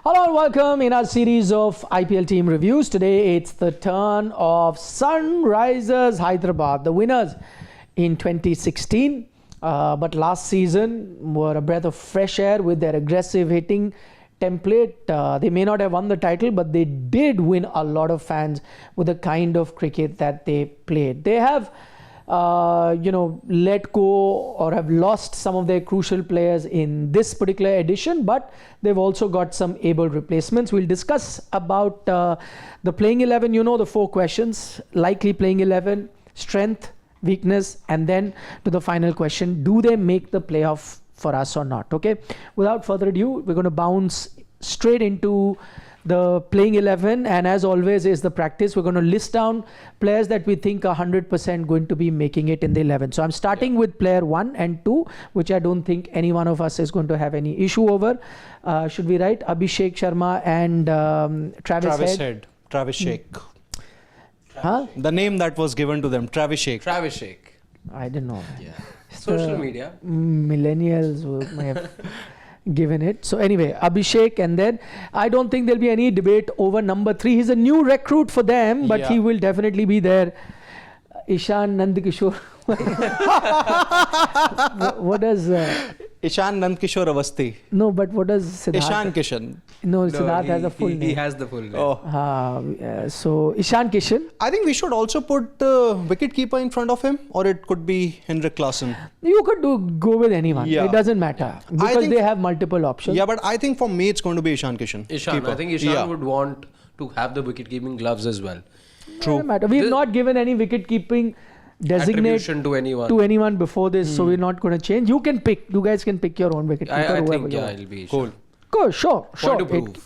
Hello and welcome in our series of IPL team reviews. Today it's the turn of Sunrisers Hyderabad, the winners in 2016. But last season were a breath of fresh air with their aggressive hitting template. They may not have won the title, but they did win a lot of fans with the kind of cricket that they played. They have let go or have lost some of their crucial players in this particular edition, but they've also got some able replacements. We'll discuss about the playing 11, the 4 questions: likely playing 11, strength, weakness, and then to the final question: do they make the playoff for us or not? Okay, without further ado, we're going to bounce straight into the playing 11, and as always is the practice, we're going to list down players that we think are 100% going to be making it in the 11. So I'm starting with player 1 and 2, which I don't think any one of us is going to have any issue over. Should we write Abhishek Sharma and Travis Head? Travis Sheikh. Huh? The name that was given to them, Travis Sheikh. Travis Sheikh. I don't know. Yeah. Social media. Millennials may have given it. So anyway, Abhishek, and then I don't think there'll be any debate over number 3. He's a new recruit for them, but he will definitely be there. Ishan Kishore. What does Ishan Kishore Avasthi. No, but what does Siddharth? Ishan Kishan. No, Siddharth has a full name. He has the full name. Oh. So Ishan Kishan. I think we should also put the wicket keeper in front of him, or it could be Heinrich Klaasen. You could go with anyone. Yeah. It doesn't matter because they have multiple options. Yeah, but I think for me it's going to be Ishan Kishan. I think Ishan would want to have the wicket keeping gloves as well. True. Doesn't matter. We've not given any wicket keeping designate to anyone before this, so we're not going to change. You guys can pick your own wicket keeper. I think it'll be Ishan. Cool, sure.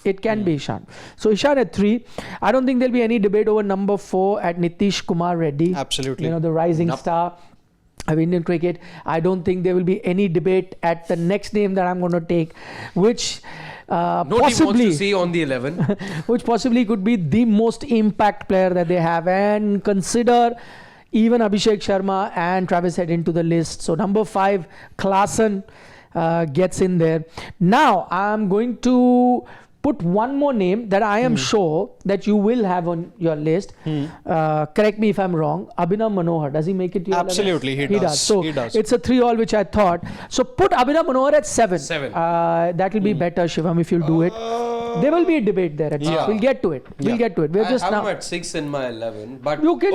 It can be Ishan. So Ishan at 3. I don't think there'll be any debate over number 4 at Nitish Kumar Reddy. Absolutely. The rising star of Indian cricket. I don't think there will be any debate at the next name that I'm going to take, which Nobody wants to see on the 11. which possibly could be the most impact player that they have, and consider even Abhishek Sharma and Travis Head into the list. So number 5, Klaasen gets in there. Now I'm going to put one more name that I am sure that you will have on your list. Correct me if I'm wrong. Abhinav Manohar, does he make it to your Absolutely, list? he does. So he does. It's a 3-all, which I thought. So put Abhinav Manohar at 7. 7. That will be better, Shivam, if you'll do it. There will be a debate there. We'll get to it. We're just I have now. him at 6 in my 11. But You can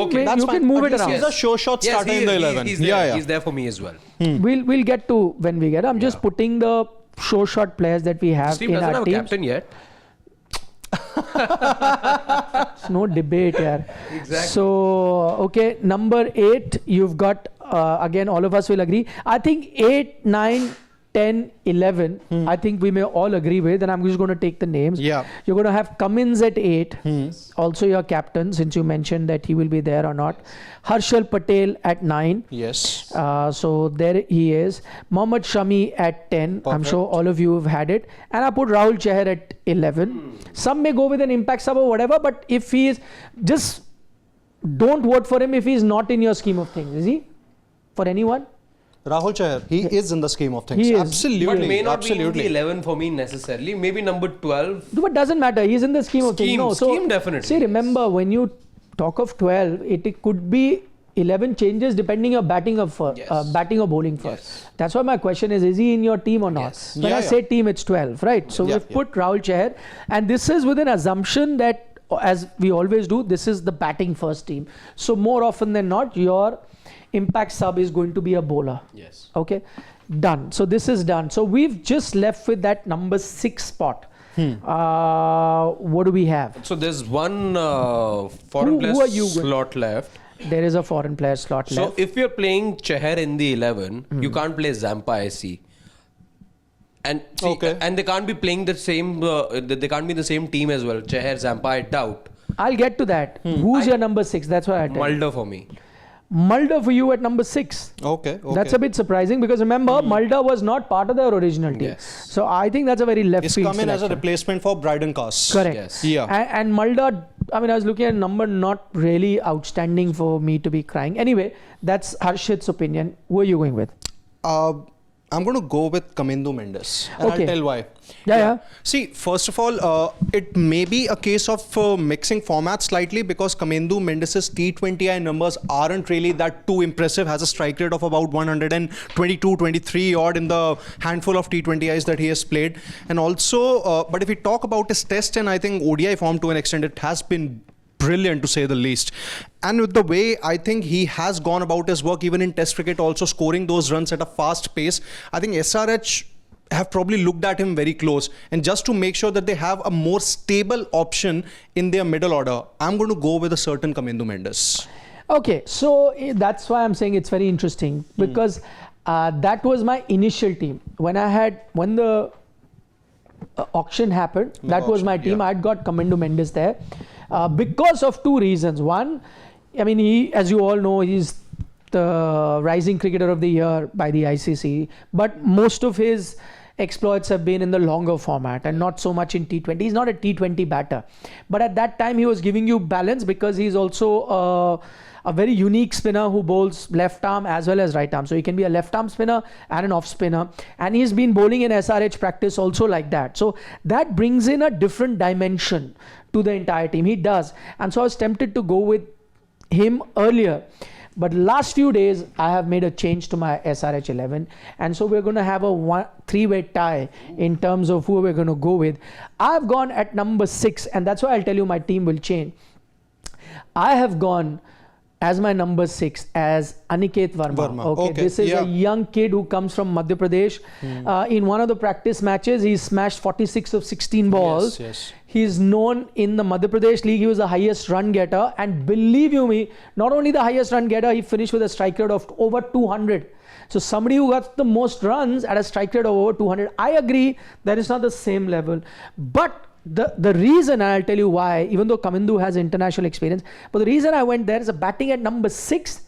move it around. He's a sure shot starter in the 11. He's there. He's there for me as well. We'll get to when we get. I'm just putting the sure shot players that we have This team in doesn't our have a team. captain yet. It's no debate here. Exactly. So okay, number 8, you've got again, all of us will agree. I think 8, 9, 10, 11, I think we may all agree with, and I'm just going to take the names. Yeah. You're going to have Cummins at 8, also your captain, since you mentioned that he will be there or not. Harshal Patel at 9. Yes. So there he is. Mohammad Shami at 10. I'm sure all of you have had it. And I put Rahul Chahar at 11. Some may go with an impact sub or whatever, but if he is, just don't vote for him if he's not in your scheme of things. Is he? For anyone? Rahul Chahar, he is in the scheme of things. He is. Absolutely. But may not absolutely. be in the 11 for me necessarily. Maybe number 12. But doesn't matter. He's in the scheme of things. No, Scheme definitely. See, remember, when you talk of 12, it could be 11 changes depending on batting or bowling first. Yes. That's why my question is he in your team or not? Yes. When I say team, it's 12, right? So we've put Rahul Chahar, and this is with an assumption that, as we always do, this is the batting first team. So more often than not, your impact sub is going to be a bowler. Yes. Okay, done. So this is done. So we've just left with that number 6 spot. What do we have? So there's one foreign player slot left. There is a foreign player slot left. So if you're playing Chahar in the 11, you can't play Zampa, I see. And and they can't be playing the same. They can't be the same team as well. Chahar, Zampa, I doubt. I'll get to that. Who's your number 6? That's what I tell you. Mulder for me. Mulder for you at number 6. Okay. That's a bit surprising because remember, Mulder was not part of their original team. Yes. So I think that's a very left He's field come in as a selection. replacement for Bryden Cast. Correct. Yes. Yeah. And Mulder, I mean, I was looking at a number not really outstanding for me to be crying. Anyway, that's Harshit's opinion. Who are you going with? I'm going to go with Kamindu Mendes. And Okay. I'll tell why. Yeah. See, first of all, it may be a case of mixing formats slightly because Kamindu Mendes' T20I numbers aren't really that too impressive. Has a strike rate of about 122, 23 odd in the handful of T20Is that he has played. And also, but if we talk about his test and I think ODI form to an extent, it has been brilliant to say the least. And with the way I think he has gone about his work, even in Test cricket, also scoring those runs at a fast pace, I think SRH have probably looked at him very close. And just to make sure that they have a more stable option in their middle order, I'm going to go with a certain Kamindu Mendes. Okay, so that's why I'm saying it's very interesting because that was my initial team. When the auction happened, that was my team. yeah. I'd got Kamindu Mendes there because of two reasons. One, I mean, he, as you all know, he's the rising cricketer of the year by the ICC, but most of his exploits have been in the longer format and not so much in T20. He's not a T20 batter, but at that time he was giving you balance because he's also a very unique spinner who bowls left arm as well as right arm. So he can be a left arm spinner and an off spinner, and he's been bowling in SRH practice also like that. So that brings in a different dimension to the entire team. He does. And so I was tempted to go with him earlier. But last few days, I have made a change to my SRH 11. And so we're going to have a three-way tie in terms of who we're going to go with. I've gone at number 6, and that's why I'll tell you my team will change. I have gone as my number 6 as Aniket Verma. Okay. This is a young kid who comes from Madhya Pradesh. In one of the practice matches, he smashed 46 of 16 balls. Yes. He's known in the Madhya Pradesh league. He was the highest run getter, and believe you me, not only the highest run getter, he finished with a strike rate of over 200. So somebody who got the most runs at a strike rate of over 200. I agree that is not the same level, but the reason, and I'll tell you why, even though Kamindu has international experience, but the reason I went there is a batting at number 6.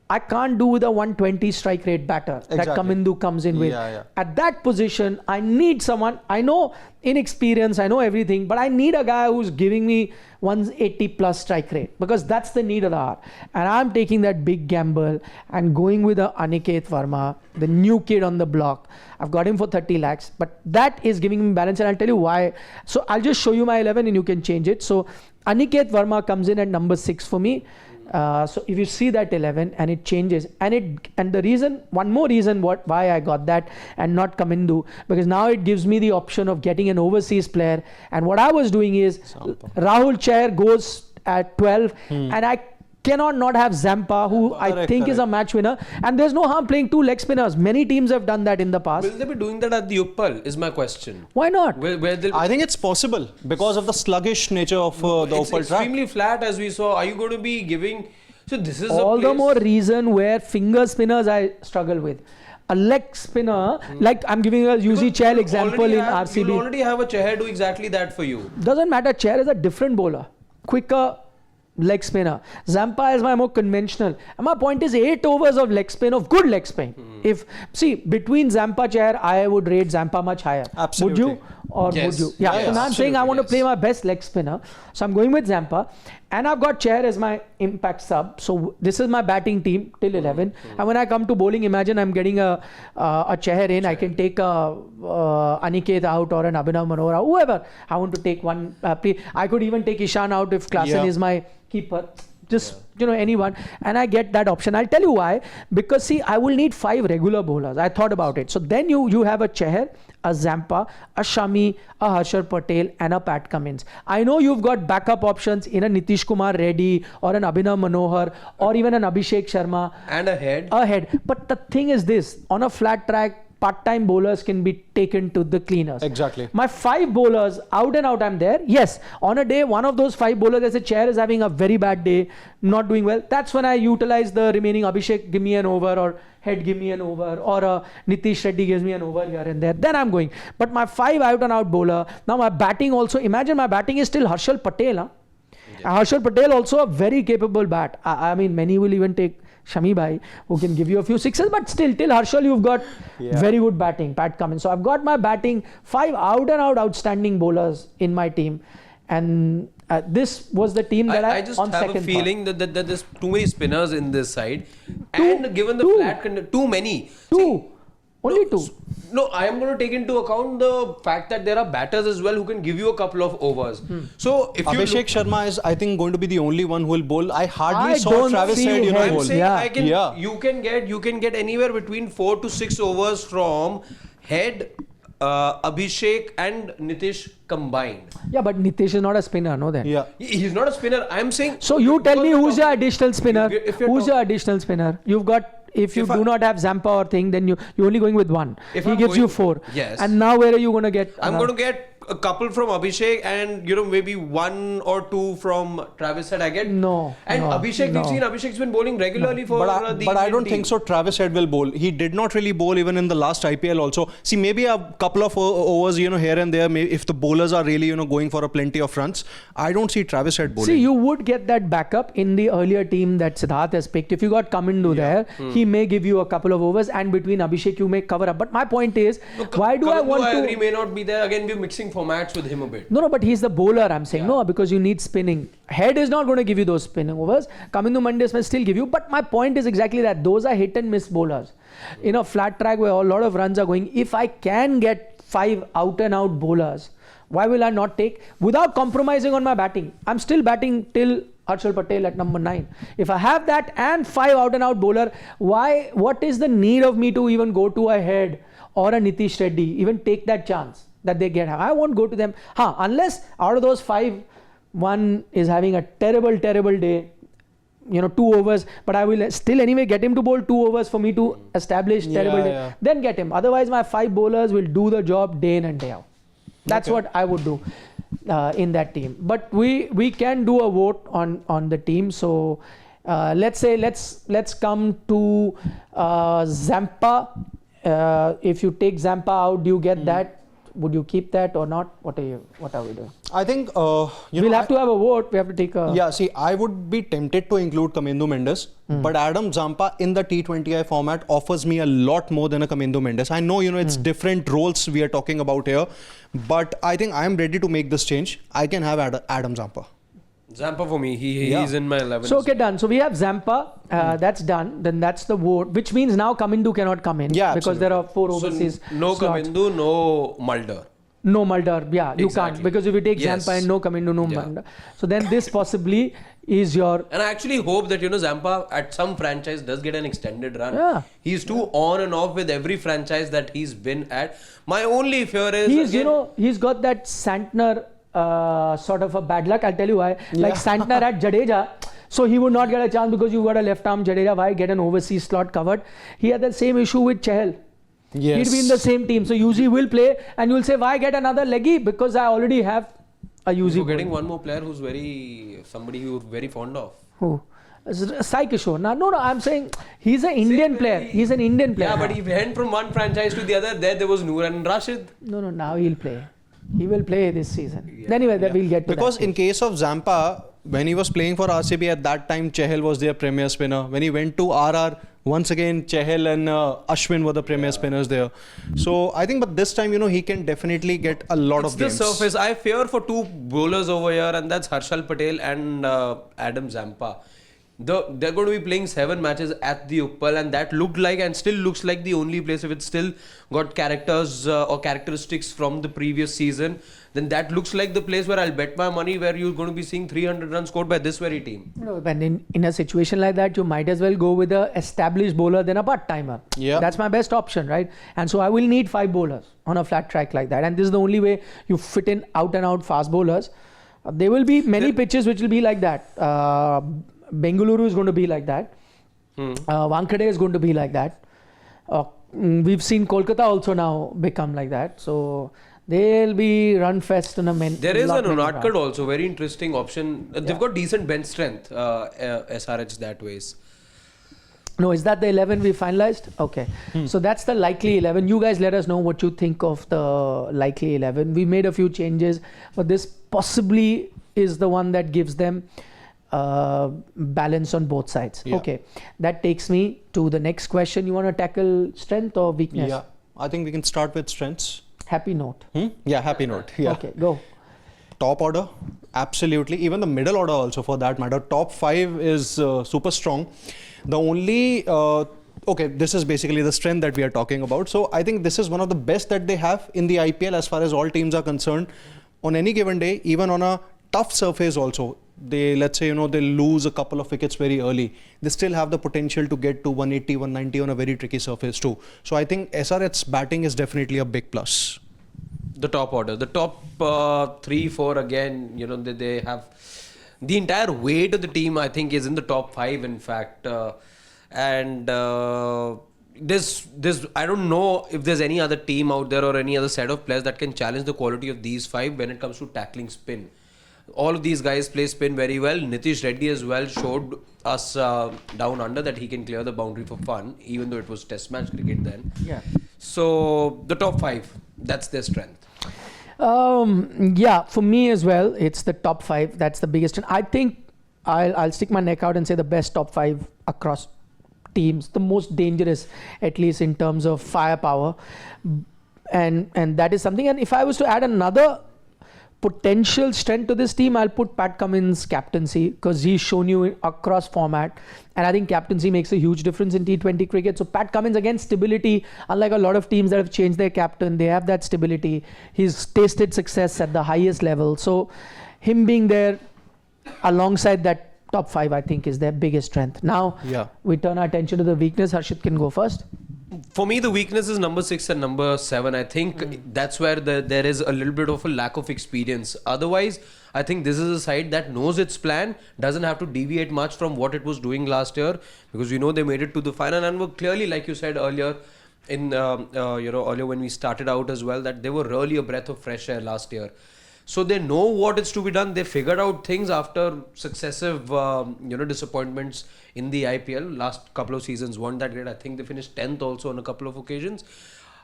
I can't do with a 120 strike rate batter that Kamindu comes in with. At that position, I need someone, I know inexperience, I know everything, but I need a guy who's giving me 180 plus strike rate because that's the need of the hour. And I'm taking that big gamble and going with a Aniket Verma, the new kid on the block. I've got him for 30 lakhs, but that is giving me balance, and I'll tell you why. So I'll just show you my 11 and you can change it. So Aniket Verma comes in at number 6 for me. So if you see that 11 and it changes, and the reason, one more reason why I got that and not Kamindu, because now it gives me the option of getting an overseas player. And what I was doing is Rahul Chair goes at 12 and I cannot not have Zampa, who I think is a match winner, and there's no harm playing 2 leg spinners. Many teams have done that in the past. Will they be doing that at the Uppal is my question. Why not? I think it's possible because of the sluggish nature of the Uppal track. It's extremely flat as we saw. Are you going to be giving... So this is all the more reason where finger spinners I struggle with. A leg spinner, like I'm giving a UZ Chair example in RCB. You already have a Chair do exactly that for you. Doesn't matter. Chair is a different bowler. Quicker leg spinner. Zampa is my more conventional. And my point is 8 overs of leg spin, of good leg spin. Between Zampa, Chair, I would rate Zampa much higher. Absolutely. Would you? Or yes. would you? Yeah. So now I'm saying I want to play my best leg spinner. So I'm going with Zampa. And I've got Chair as my impact sub. So this is my batting team till 11. And when I come to bowling, imagine I'm getting a Chair in. I can take a Aniket out or an Abhinav Manohar, whoever. I want to take one. I could even take Ishan out if Klaasen is my keeper. Just, anyone. And I get that option. I'll tell you why. Because, see, I will need 5 regular bowlers. I thought about it. So then you have a Chahar, a Zampa, a Shami, a Harshar Patel, and a Pat Cummins. I know you've got backup options in a Nitish Kumar Reddy or an Abhinav Manohar or even an Abhishek Sharma. And a head. But the thing is this, on a flat track, part-time bowlers can be taken to the cleaners. Exactly. My 5 bowlers, out and out, I'm there. Yes, on a day, one of those 5 bowlers, as a Chair is having a very bad day, not doing well. That's when I utilize the remaining Abhishek, give me an over, or Head, give me an over, or Nitish Reddy gives me an over here and there. Then I'm going. But my 5 out and out bowler, now my batting also, imagine my batting is still Harshal Patel. Huh? Yeah. Harshal Patel also a very capable bat. I mean, many will even take Shami Bhai, who can give you a few sixes, but still, till Harshal, you've got very good batting, Pat Cummins. So I've got my batting, 5 out and out outstanding bowlers in my team. And this was the team that I just have a feeling that there's too many spinners in this side. And given the flat condition, too many. Only two. No, I am going to take into account the fact that there are batters as well who can give you a couple of overs. So if you Abhishek look, Sharma is, I think, going to be the only one who will bowl. I hardly I saw don't Travis see Head, him. I'm bowl. saying Yeah. I can. Yeah. You can get anywhere between 4 to 6 overs from Head, Abhishek, and Nitish combined. Yeah, but Nitish is not a spinner, no then. Yeah. He's not a spinner. I'm saying. So you tell me who's your additional spinner? If you're Who's your additional spinner? You've got, if you do not have Zampa or thing, then you're only going with one. If He I'm gives you going- 4. Yes. And now where are you going to get? I'm going to get a couple from Abhishek and maybe 1 or 2 from Travis Head. I get No, And no, Abhishek, no. we've seen Abhishek's been bowling regularly for But the I Indian don't team. think so. Travis Head will bowl. He did not really bowl even in the last IPL also. See, maybe a couple of overs, here and there, if the bowlers are really, going for a plenty of runs. I don't see Travis Head bowling. See, you would get that backup in the earlier team that Siddharth has picked. If you got Kamindu there, he may give you a couple of overs, and between Abhishek you may cover up. But my point is, why do I want to? He may not be there. Again, we're mixing formats with him a bit. No, but he's the bowler, I'm saying. No, because you need spinning. Head is not going to give you those spinning overs. Kamindu Mendes may still give you. But my point is exactly that. Those are hit and miss bowlers. In a flat track where a lot of runs are going, if I can get 5 out and out bowlers, why will I not take, without compromising on my batting? I'm still batting till Harshal Patel at number 9. If I have that and 5 out and out bowler, what is the need of me to even go to a Head or a Nitish Reddy, even take that chance that they get? I won't go to them. Unless out of those 5, one is having a terrible day, 2 overs, but I will still anyway get him to bowl 2 overs for me to establish terrible day. Yeah. Then get him. Otherwise, my 5 bowlers will do the job day in and day out. That's what I would do in that team. But we can do a vote on the team. So let's come to Zampa. If you take Zampa out, do you get that? Would you keep that or not? What are we doing? I think We'll have to have a vote. We have to take a. Yeah, see, I would be tempted to include Kamindu Mendes, but Adam Zampa in the T20I format offers me a lot more than a Kamindu Mendes. I know, it's different roles we are talking about here, but I think I am ready to make this change. I can have Adam Zampa. Zampa for me. He's in my 11. So okay, done. So we have Zampa. That's done. Then that's the vote, which means now Kamindu cannot come in. Yeah, because there are 4 overseas. No slots. Kamindu, no Mulder. No Mulder, yeah, you Exactly. can't, because if you take Yes. Zampa and no Kamindu, no Yeah. Mulder. So then this possibly is your. And I actually hope that Zampa at some franchise does get an extended run. Yeah. He's too on and off with every franchise that he's been at. My only fear is He's again, he's got that Santner sort of a bad luck. I'll tell you why. Like Santner at Jadeja, so he would not get a chance because you got a left arm Jadeja. Why get an overseas slot covered? He had the same issue with Chahal. Yes. He'd be in the same team. So Yuzi will play, and you'll say, why get another leggy? Because I already have a Yuzi. you're getting one more player who's somebody you're very fond of. Who? Sai Kishore. No, I'm saying he's an Indian player. He's an Indian player. Yeah, but he went from one franchise to the other. There was Noor and Rashid. No, now he'll play. He will play this season. Anyway, we'll get to Because that. in case of Zampa, when he was playing for RCB at that time, Chahal was their premier spinner. When he went to RR, once again, Chahal and Ashwin were the premier spinners there. So I think, but this time, he can definitely get a lot of games. The surface. I fear for 2 bowlers over here, and that's Harshal Patel and Adam Zampa. They're going to be playing 7 matches at the Uppal, and that looked like and still looks like the only place. If it's still got characters or characteristics from the previous season, then that looks like the place where I'll bet my money where you're going to be seeing 300 runs scored by this very team. When in a situation like that, you might as well go with a established bowler than a part-timer. Yeah. That's my best option, right? And so I will need 5 bowlers on a flat track like that. And this is the only way you fit in out and out fast bowlers. There will be many pitches which will be like that. Bengaluru is going to be like that. Wankhede is going to be like that. We've seen Kolkata also now become like that. So they'll be run fest in a minute. There is an Unatkad also, very interesting option. They've got decent bench strength, SRH that ways. No, is that the 11 we finalized? Okay. So that's the likely 11. You guys let us know what you think of the likely 11. We made a few changes, but this possibly is the one that gives them balance on both sides. Yeah. Okay. That takes me to the next question. You want to tackle strength or weakness? Yeah, I think we can start with strengths. Happy note. Yeah, happy note. Yeah. Okay, go. Top order, absolutely. Even the middle order also for that matter. Top 5 is super strong. The only okay, this is basically the strength that we are talking about. So I think this is one of the best that they have in the IPL as far as all teams are concerned. On any given day, even on a tough surface also, let's say, they lose a couple of wickets very early. They still have the potential to get to 180, 190 on a very tricky surface too. So I think SRH's batting is definitely a big plus. The top order, the top 3, 4 again, they have the entire weight of the team, I think, is in the top 5, in fact. This I don't know if there's any other team out there or any other set of players that can challenge the quality of these 5 when it comes to tackling spin. All of these guys play spin very well. Nitish Reddy as well showed us down under that he can clear the boundary for fun, even though it was test match cricket then. Yeah. So the top 5, that's their strength. Yeah, for me as well, it's the top 5. That's the biggest. I think I'll stick my neck out and say the best top 5 across teams, the most dangerous, at least in terms of firepower, and that is something. And if I was to add another potential strength to this team, I'll put Pat Cummins' captaincy, because he's shown you across format, and I think captaincy makes a huge difference in T20 cricket. So Pat Cummins, again, stability. Unlike a lot of teams that have changed their captain, they have that stability. He's tasted success at the highest level. So him being there alongside that top 5, I think, is their biggest strength. Now, we turn our attention to the weakness. Harshit can go first. For me, the weakness is number 6 and number 7. I think that's where there is a little bit of a lack of experience. Otherwise, I think this is a side that knows its plan, doesn't have to deviate much from what it was doing last year, because they made it to the final and were clearly, like you said earlier, earlier when we started out as well, that they were really a breath of fresh air last year. So they know what is to be done. They figured out things after successive, disappointments in the IPL. Last couple of seasons weren't that great. I think they finished 10th also on a couple of occasions.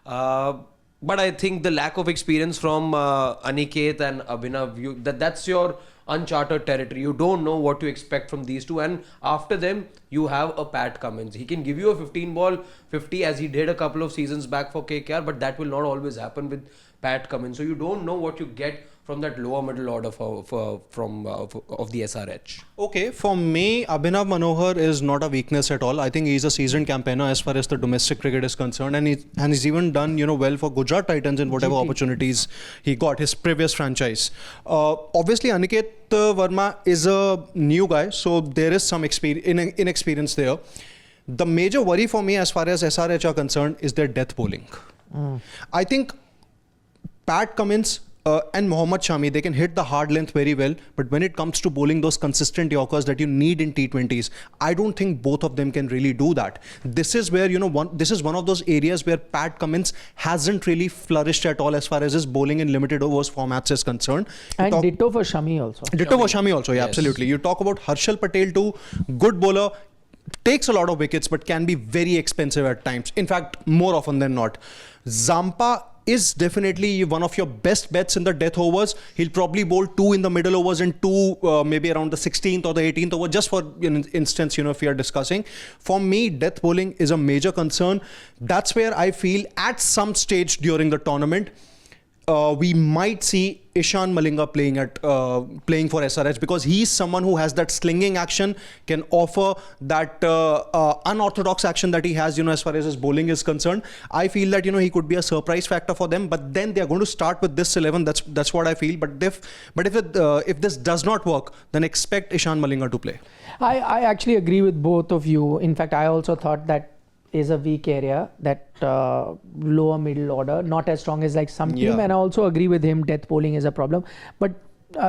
But I think the lack of experience from Aniket and Abhinav, that's your uncharted territory. You don't know what to expect from these two. And after them, you have a Pat Cummins. He can give you a 15-ball 50 as he did a couple of seasons back for KKR, but that will not always happen with Pat Cummins. So you don't know what you get from that lower middle order of the SRH. Okay, for me, Abhinav Manohar is not a weakness at all. I think he's a seasoned campaigner as far as the domestic cricket is concerned, and he's even done well for Gujarat Titans in whatever opportunities he got, his previous franchise. Obviously, Aniket Verma is a new guy, so there is some inexperience there. The major worry for me as far as SRH are concerned is their death bowling. I think Pat Cummins and Mohammad Shami, they can hit the hard length very well, but when it comes to bowling those consistent Yorkers that you need in T20s, I don't think both of them can really do that. This is where, this is one of those areas where Pat Cummins hasn't really flourished at all as far as his bowling in limited overs formats is concerned. And ditto for Shami also. Ditto for Shami also, yeah, yes. Absolutely. You talk about Harshal Patel too, good bowler, takes a lot of wickets, but can be very expensive at times. In fact, more often than not. Zampa is definitely one of your best bets in the death overs. He'll probably bowl 2 in the middle overs and 2 maybe around the 16th or the 18th over, just for instance, if we are discussing. For me, death bowling is a major concern. That's where I feel at some stage during the tournament, we might see Ishan Malinga playing for SRH, because he's someone who has that slinging action, can offer that unorthodox action that he has, as far as his bowling is concerned. I feel that he could be a surprise factor for them, but then they are going to start with this 11. That's what I feel. But if this does not work, then expect Ishan Malinga to play. I actually agree with both of you. In fact, I also thought that is a weak area, that lower middle order, not as strong as like some team. And I also agree with him, death bowling is a problem. But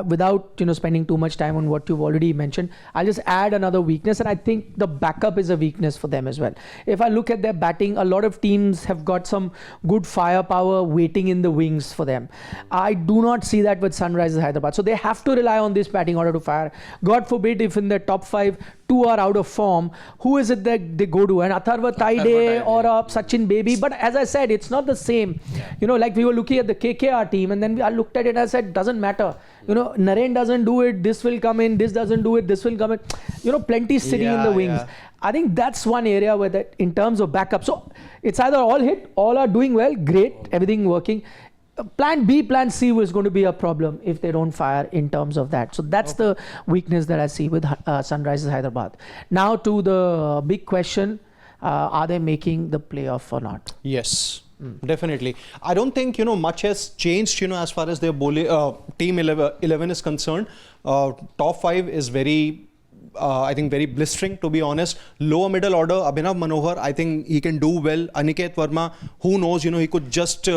without spending too much time on what you've already mentioned, I'll just add another weakness, and I think the backup is a weakness for them as well. If I look at their batting, a lot of teams have got some good firepower waiting in the wings for them. I do not see that with Sunrisers Hyderabad. So they have to rely on this batting order to fire. God forbid if in their top 5, 2 are out of form, who is it that they go to? An Atharva Taide or a Sachin Baby? But as I said, it's not the same. Like we were looking at the KKR team, and then I looked at it and I said, doesn't matter. Naren doesn't do it, this will come in, this doesn't do it, this will come in. Plenty sitting in the wings. I think that's one area where that, in terms of backup, so it's either all hit, all are doing well, great, everything working. Plan B, Plan C was going to be a problem if they don't fire in terms of that. So that's the weakness that I see with Sunrisers Hyderabad. Now to the big question. are they making the playoff or not? Yes, definitely. I don't think much has changed as far as their team 11 is concerned. Top 5 is very I think very blistering, to be honest. Lower middle order, Abhinav Manohar, I think he can do well. Aniket Verma, who knows, he could just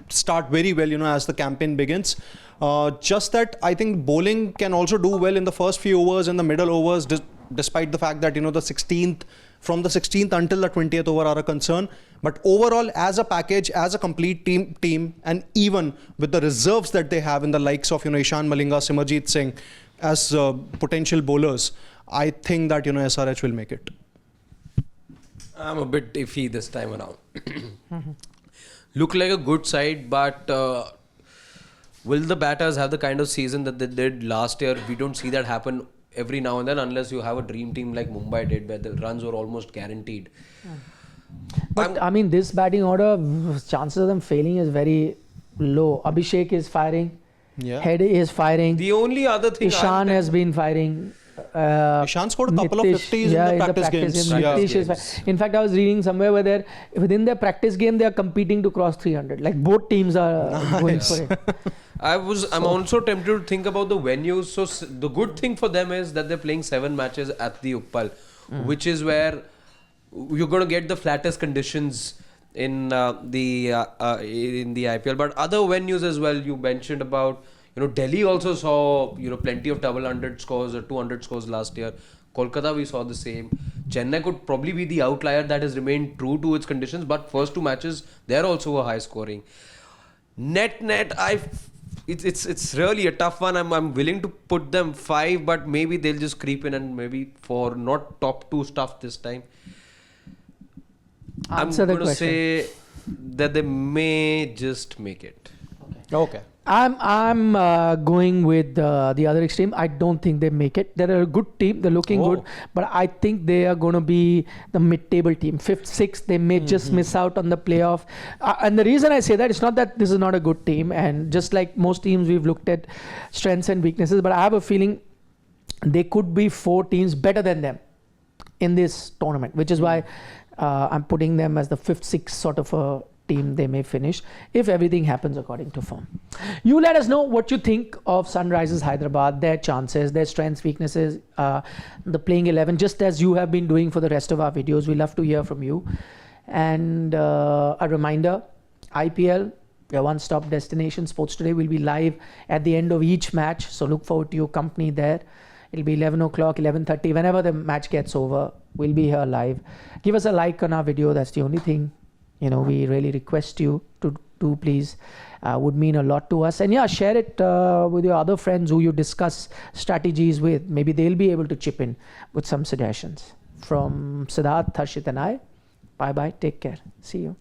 start very well, as the campaign begins. Just that I think bowling can also do well in the first few overs and the middle overs, despite the fact that, the 16th, from the 16th until the 20th over are a concern. But overall, as a package, as a complete team, and even with the reserves that they have in the likes of, Ishan Malinga, Simarjeet Singh, as potential bowlers, I think that SRH will make it. I'm a bit iffy this time around. Look like a good side, but will the batters have the kind of season that they did last year? We don't see that happen every now and then, unless you have a dream team like Mumbai did, where the runs were almost guaranteed. But I mean, this batting order, chances of them failing is very low. Abhishek is firing. Yeah. Head is firing. The only other thing Ishan has been firing. Ishan scored a couple of 50s in the practice games. Nitish in fact, I was reading somewhere where within their practice game, they are competing to cross 300. Like both teams are going for it. I'm also tempted to think about the venues. So the good thing for them is that they're playing 7 matches at the Uppal, which is where you're going to get the flattest conditions in the IPL. But other venues as well, you mentioned about, Delhi also saw, plenty of double 100 scores or 200 scores last year. Kolkata, we saw the same. Chennai could probably be the outlier that has remained true to its conditions, but first 2 matches, they're also a high scoring. Net, it's really a tough one. I'm willing to put them 5, but maybe they'll just creep in and maybe 4, not top 2 stuff this time. Answer the I'm going to question. say that they may just make it. Okay. I'm going with the other extreme. I don't think they make it. They're a good team. They're looking good, but I think they are going to be the mid-table team, 5th, 6th. They may just miss out on the playoff. And the reason I say that, it's not that this is not a good team. And just like most teams, we've looked at strengths and weaknesses. But I have a feeling they could be 4 teams better than them in this tournament, which is why I'm putting them as the 5th, 6th sort of a team they may finish if everything happens according to form. You let us know what you think of Sunrisers Hyderabad, their chances, their strengths, weaknesses, the playing 11, just as you have been doing for the rest of our videos. We love to hear from you. And a reminder, IPL, your one-stop destination. Sports Today will be live at the end of each match, so look forward to your company there. It'll be 11 o'clock, 11:30, whenever the match gets over, we'll be here live. Give us a like on our video. That's the only thing we really request you to do, please. Would mean a lot to us. And yeah, share it with your other friends who you discuss strategies with. Maybe they'll be able to chip in with some suggestions. From Siddharth, Harshit and I, bye-bye. Take care. See you.